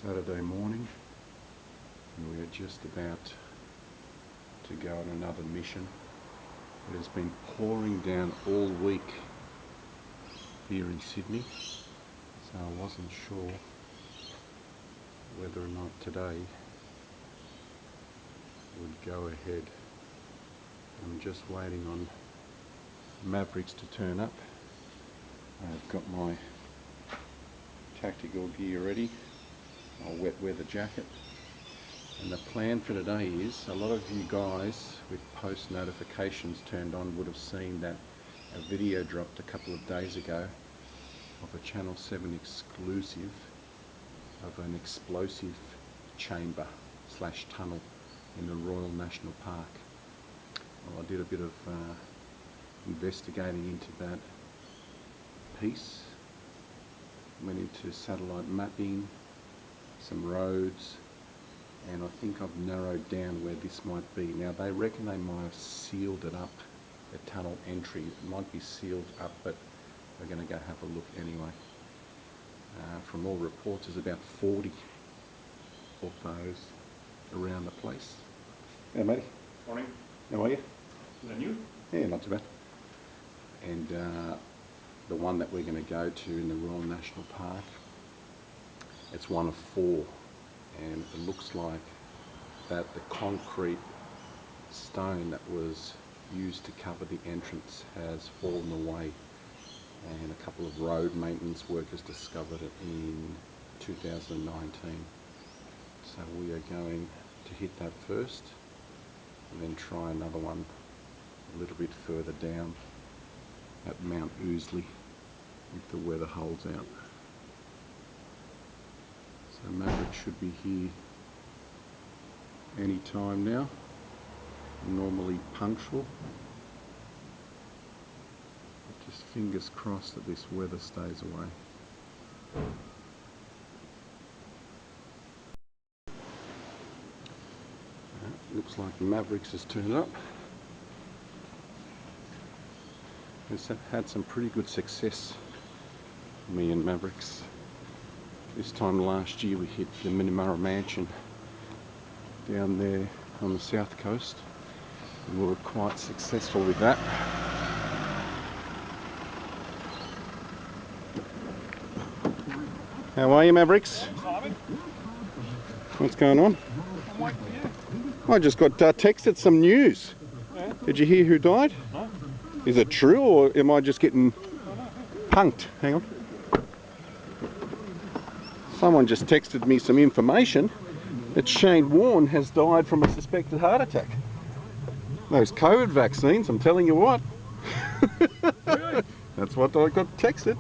Saturday morning, and we are just about to go on another mission. It has been pouring down all week here in Sydney, so I wasn't sure whether or not today would go ahead. I'm just waiting on Mavericks to turn up. I've got my tactical gear ready, my wet weather jacket, and the plan for today is, a lot of you guys with post notifications turned on would have seen that a video dropped a couple of days ago of a Channel 7 exclusive of an explosive chamber slash tunnel in the Royal National Park. Well, I did a bit of investigating into that piece, went into satellite mapping, some roads, and I think I've narrowed down where this might be. Now they reckon they might have sealed it up, the tunnel entry. It might be sealed up, but we're going to go have a look anyway. From all reports, there's about 40 of those around the place. Yeah, matey. Morning. How are you? Is that you? Yeah, not too bad. And the one that we're going to go to in the Royal National Park, it's one of 4, and it looks like that the concrete stone that was used to cover the entrance has fallen away, and a couple of road maintenance workers discovered it in 2019. So we are going to hit that first and then try another one a little bit further down at Mount Ousley if the weather holds out. So Maverick should be here any time now, normally punctual. But just fingers crossed that this weather stays away. Looks like Mavericks has turned up. We've had some pretty good success, me and Mavericks. This time last year we hit the Minimurra Mansion down there on the south coast, and we were quite successful with that. How are you, Mavericks? What's going on? I'm waiting for you. I just got texted some news. Yeah. Did you hear who died? No. Is it true, or am I just getting punked? Hang on. Someone just texted me some information that Shane Warne has died from a suspected heart attack. Those COVID vaccines, I'm telling you what. Really? That's what I got texted.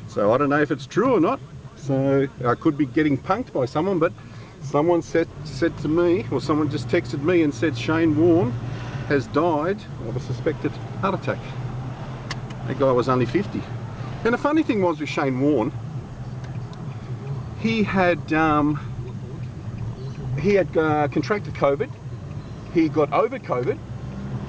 So I don't know if it's true or not. So I could be getting punked by someone, but someone said to me, or someone just texted me and said Shane Warne has died of a suspected heart attack. That guy was only 50. And the funny thing was with Shane Warne, he had contracted COVID, he got over COVID,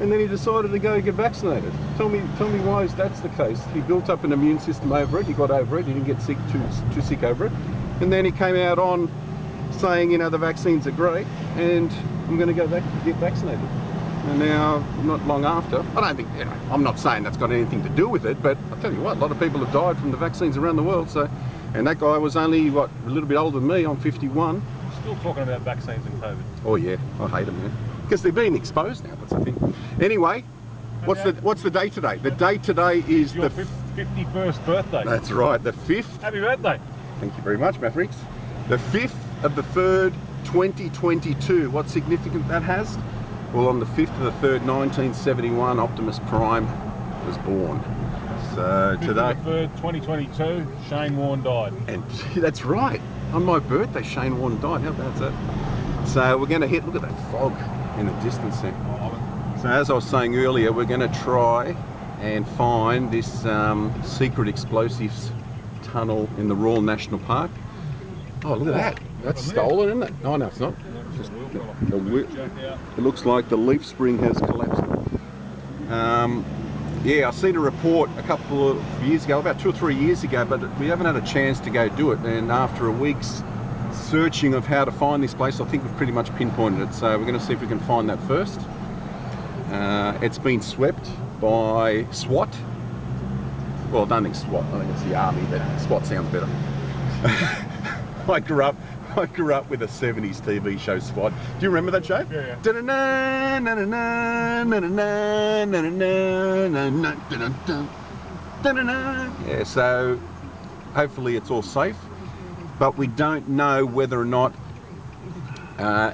and then he decided to go get vaccinated. Tell me why that's the case. He built up an immune system over it, he got over it, he didn't get sick, too sick over it, and then he came out on saying, you know, the vaccines are great and I'm going to go back and get vaccinated. And now, not long after, I don't think, you know, I'm not saying that's got anything to do with it, but I'll tell you what, a lot of people have died from the vaccines around the world. So, and that guy was only, what, a little bit older than me. I'm 51. Still talking about vaccines and COVID. Oh yeah, I hate them, man. Because they're being exposed now, that's the thing. Anyway, what's the day today? The day today is your the 51st birthday. That's right, the 5th. Happy birthday. Thank you very much, Mavericks. The 5th of the 3rd, 2022. What significance that has? Well, on the 5th of the 3rd, 1971, Optimus Prime was born. So today, 5th of the 3rd, 2022, Shane Warne died. and that's right, on my birthday, Shane Warne died. How about that? So we're going to hit. Look at that fog in the distance there. So as I was saying earlier, we're going to try and find this secret explosives tunnel in the Royal National Park. Oh, look at that. That's stolen, isn't it? Oh, no, it's not. Just it looks like the leaf spring has collapsed. Yeah, I seen a report a couple of years ago, about 2 or 3 years ago, but we haven't had a chance to go do it. And after a week's searching of how to find this place. I think we've pretty much pinpointed it, so we're going to see if we can find that first. It's been swept by SWAT. Well, I don't think SWAT, I think it's the army, but SWAT sounds better. I grew up with a 70s TV show, SWAT. Do you remember that show? Yeah. Yeah, so hopefully it's all safe, but we don't know whether or not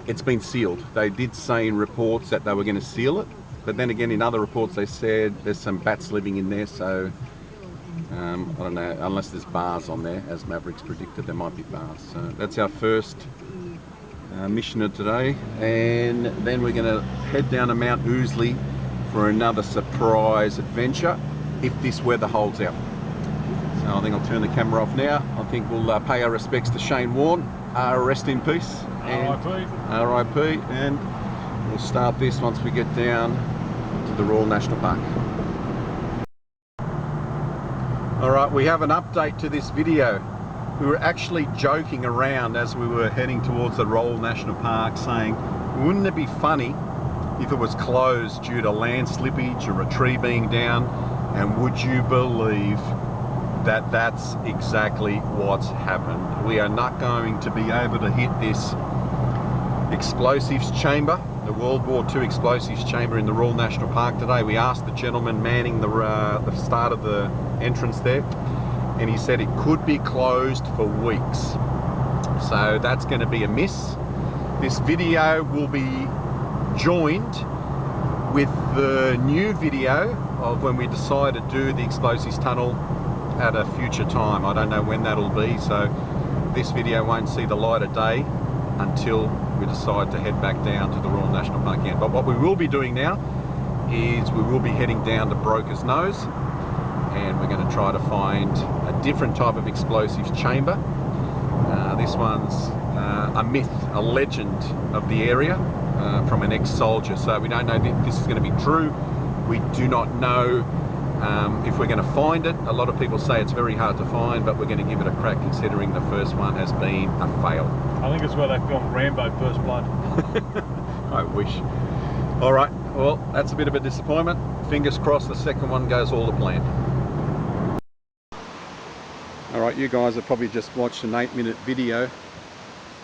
it's been sealed. They did say in reports that they were going to seal it, but then again in other reports they said there's some bats living in there, so I don't know, unless there's bars on there, as Mavericks predicted there might be bars. So that's our first mission of today, and then we're going to head down to Mount Ousley for another surprise adventure if this weather holds out. So I think I'll turn the camera off now. I think we'll pay our respects to Shane Warne, rest in peace, and RIP, and we'll start this once we get down to the Royal National Park. Alright, we have an update to this video. We were actually joking around as we were heading towards the Royal National Park, saying, wouldn't it be funny if it was closed due to land slippage or a tree being down? And would you believe that that's exactly what's happened? We are not going to be able to hit this explosives chamber, the World War II explosives chamber in the Royal National Park today. We asked the gentleman manning the start of the entrance there, and he said it could be closed for weeks. So that's going to be a miss. This video will be joined with the new video of when we decide to do the explosives tunnel at a future time. I don't know when that'll be, so this video won't see the light of day until we decide to head back down to the Royal National Park again. But what we will be doing now is we will be heading down to Broker's Nose, and we're going to try to find a different type of explosives chamber. This one's a myth, a legend of the area from an ex-soldier, so we don't know if this is going to be true. We do not know if we're going to find it. A lot of people say it's very hard to find, but we're going to give it a crack considering the first one has been a fail. I think it's where they filmed Rambo First Blood. I wish. Alright, well, that's a bit of a disappointment. Fingers crossed the second one goes all to plan. Alright, you guys have probably just watched an 8-minute video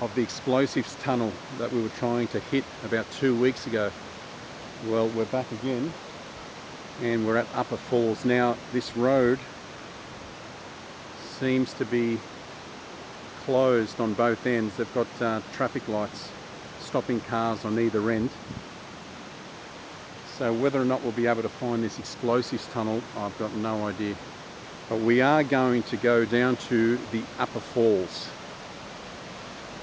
of the explosives tunnel that we were trying to hit about 2 weeks ago. Well, we're back again, and we're at Upper Falls. Now, this road seems to be closed on both ends. They've got traffic lights stopping cars on either end. So whether or not we'll be able to find this explosives tunnel, I've got no idea. But we are going to go down to the Upper Falls.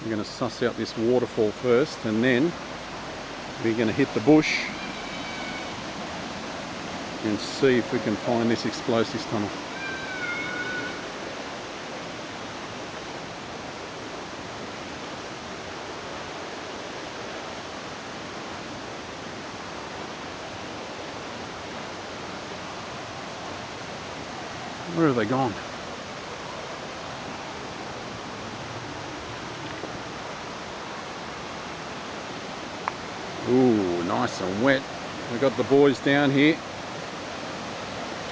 We're going to suss out this waterfall first, and then we're going to hit the bush and see if we can find this explosives tunnel. Where have they gone? Ooh, nice and wet. We've got the boys down here.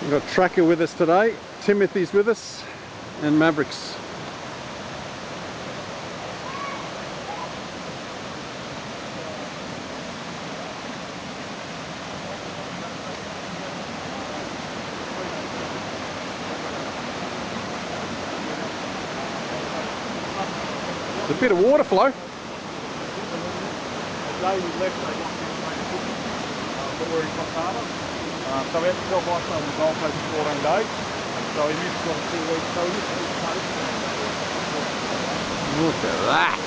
We've got Tracker with us today, Timothy's with us, and Mavericks. There's a bit of water flow. The day we left, they got but we're in Coxana. So we had to self-isolate on the Gold Coast for 14 days. So we missed on 2 weeks. So we missed the coast. Look at that.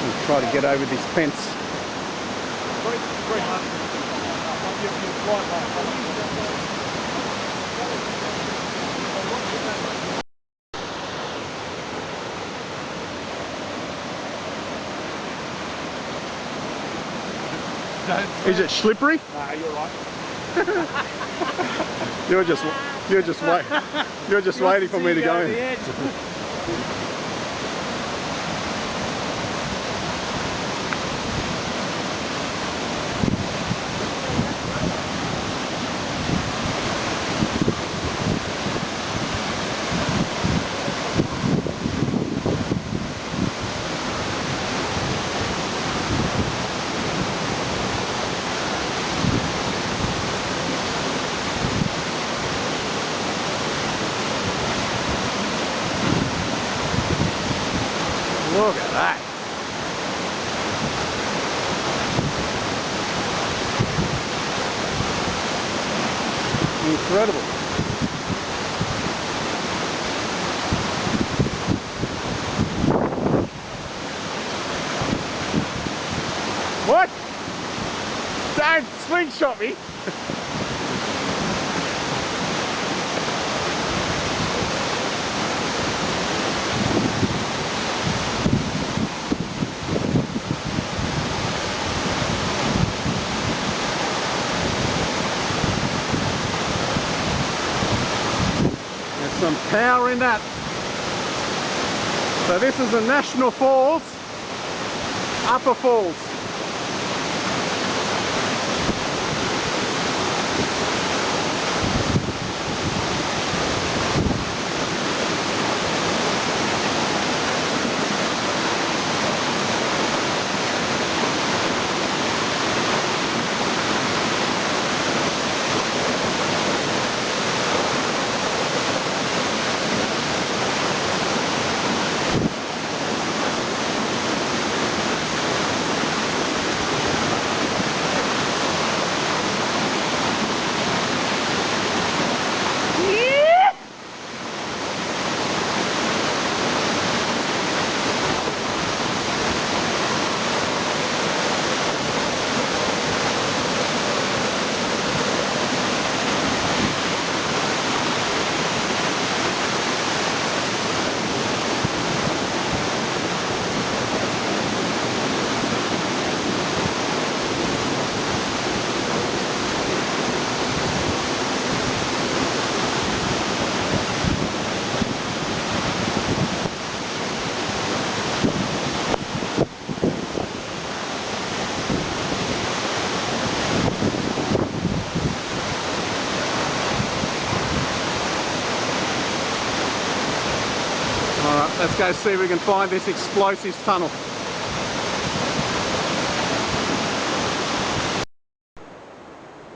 We'll try to get over this fence. Very hard. Is it slippery? Nah, you're right. You're just waiting for me to go in. Look at that. Incredible. What? Don't slingshot me. Some power in that. So this is the National Falls, Upper Falls. Let's go see if we can find this explosives tunnel.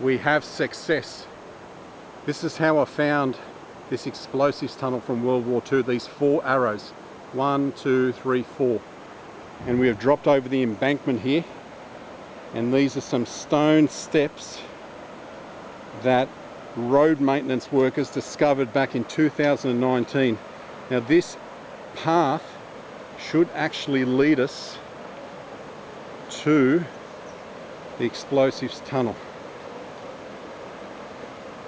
We have success. This is how I found this explosives tunnel from World War II. These 4 arrows. 1, 2, 3, 4. And we have dropped over the embankment here. And these are some stone steps that road maintenance workers discovered back in 2019. Now this path should actually lead us to the explosives tunnel.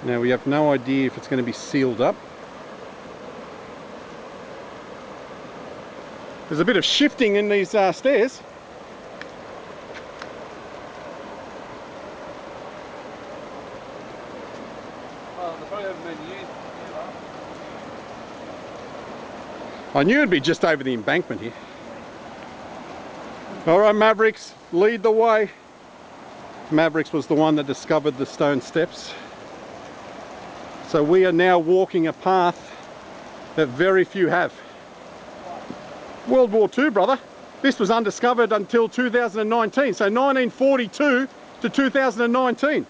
Now we have no idea if it's going to be sealed up. There's a bit of shifting in these stairs. I knew it'd be just over the embankment here. Alright Mavericks, lead the way. Mavericks was the one that discovered the stone steps. So we are now walking a path that very few have. World War II, brother. This was undiscovered until 2019, so 1942 to 2019.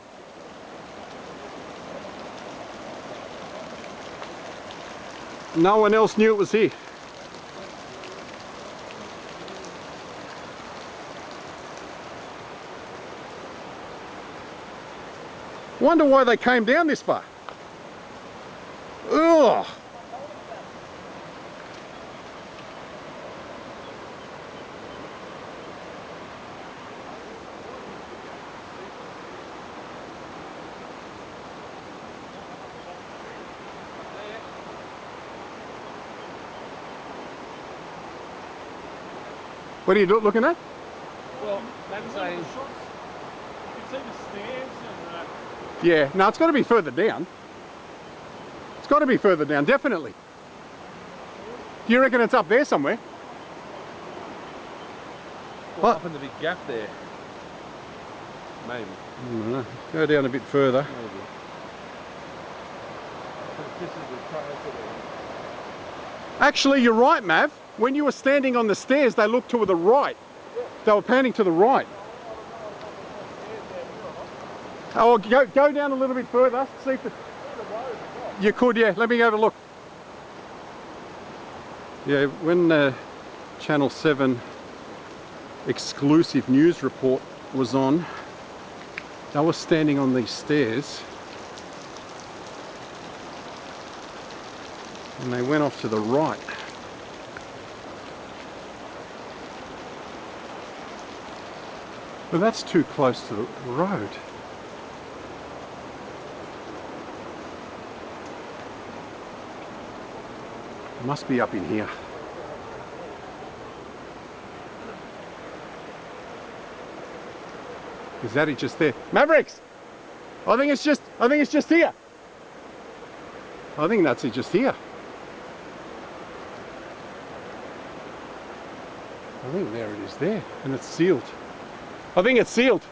No one else knew it was here. Wonder why they came down this far. Ugh. What are you looking at? Well, that's a... You can see the stairs and... Yeah, no, it's got to be further down. It's got to be further down, definitely. Do you reckon it's up there somewhere? Well, up in the big gap there. Maybe. I don't know. Go down a bit further. Maybe. This is the trail to the... Actually, you're right, Mav. When you were standing on the stairs, they looked to the right. They were panning to the right. Oh, go down a little bit further. See if you could, yeah. Let me have a look. Yeah, when Channel 7 exclusive news report was on, they were standing on these stairs and they went off to the right. But that's too close to the road. It must be up in here. Is that it just there? Mavericks! I think it's just here. I think that's it just here. I think there it is there, and it's sealed. I think it's sealed.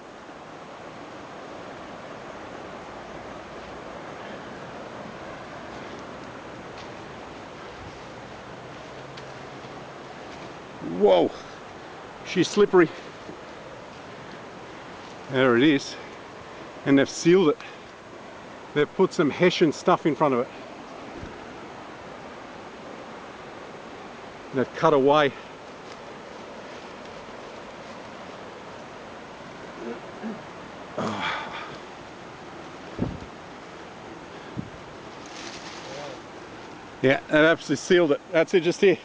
Whoa, she's slippery. There it is. And they've sealed it. They've put some Hessian stuff in front of it. They've cut away. Yeah, they've absolutely sealed it. That's it, just here.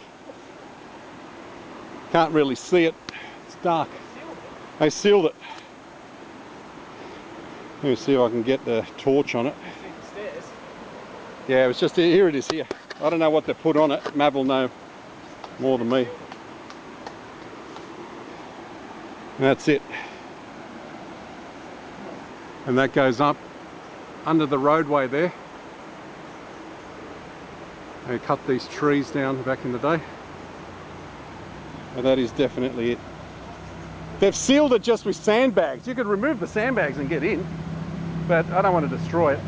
Can't really see it. It's dark. They sealed it. Let me see if I can get the torch on it. Yeah, it was just here. It is here. I don't know what they put on it. Mav will know more than me. And that's it. And that goes up under the roadway there. They cut these trees down back in the day. And that is definitely it. They've sealed it just with sandbags. You could remove the sandbags and get in, but I don't want to destroy it.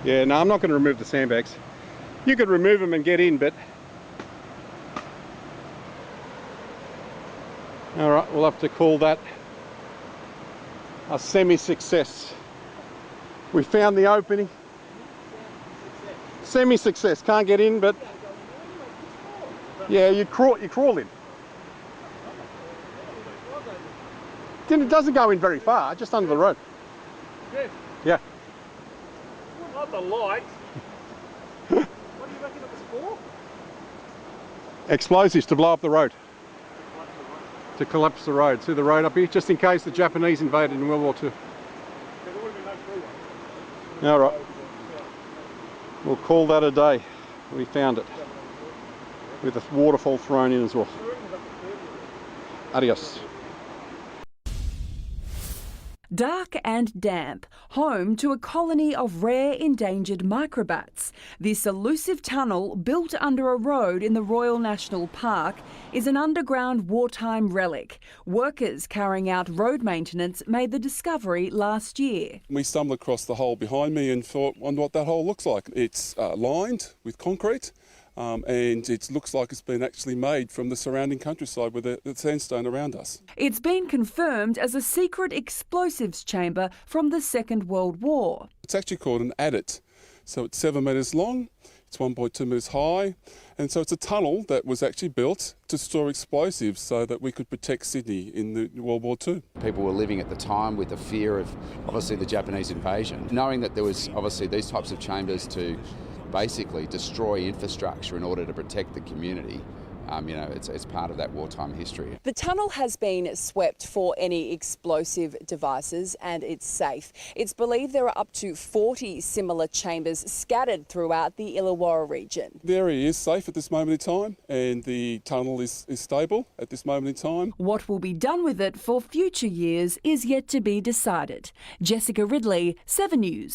Yeah, no, I'm not going to remove the sandbags. You could remove them and get in, but... All right, we'll have to call that a semi-success. We found the opening. Semi-success, can't get in, but yeah, you crawl in. Then it doesn't go in very far, just under the road. Yeah. Not the light. What do you reckon it was for? Explosives to blow up the road. To collapse the road. See the road up here? Just in case the Japanese invaded in World War II. All right. We'll call that a day. We found it. With a waterfall thrown in as well. Adios. Dark and damp, home to a colony of rare endangered microbats. This elusive tunnel, built under a road in the Royal National Park, is an underground wartime relic. Workers carrying out road maintenance made the discovery last year. We stumbled across the hole behind me and thought, wonder what that hole looks like. It's lined with concrete. And it looks like it's been actually made from the surrounding countryside with the sandstone around us. It's been confirmed as a secret explosives chamber from the Second World War. It's actually called an Adit. So it's 7 metres long, it's 1.2 metres high, and so it's a tunnel that was actually built to store explosives so that we could protect Sydney in the World War II. People were living at the time with the fear of obviously the Japanese invasion, knowing that there was obviously these types of chambers to basically destroy infrastructure in order to protect the community. it's part of that wartime history. The tunnel has been swept for any explosive devices and it's safe. It's believed there are up to 40 similar chambers scattered throughout the Illawarra region. The area is safe at this moment in time and the tunnel is stable at this moment in time. What will be done with it for future years is yet to be decided. Jessica Ridley, 7 News.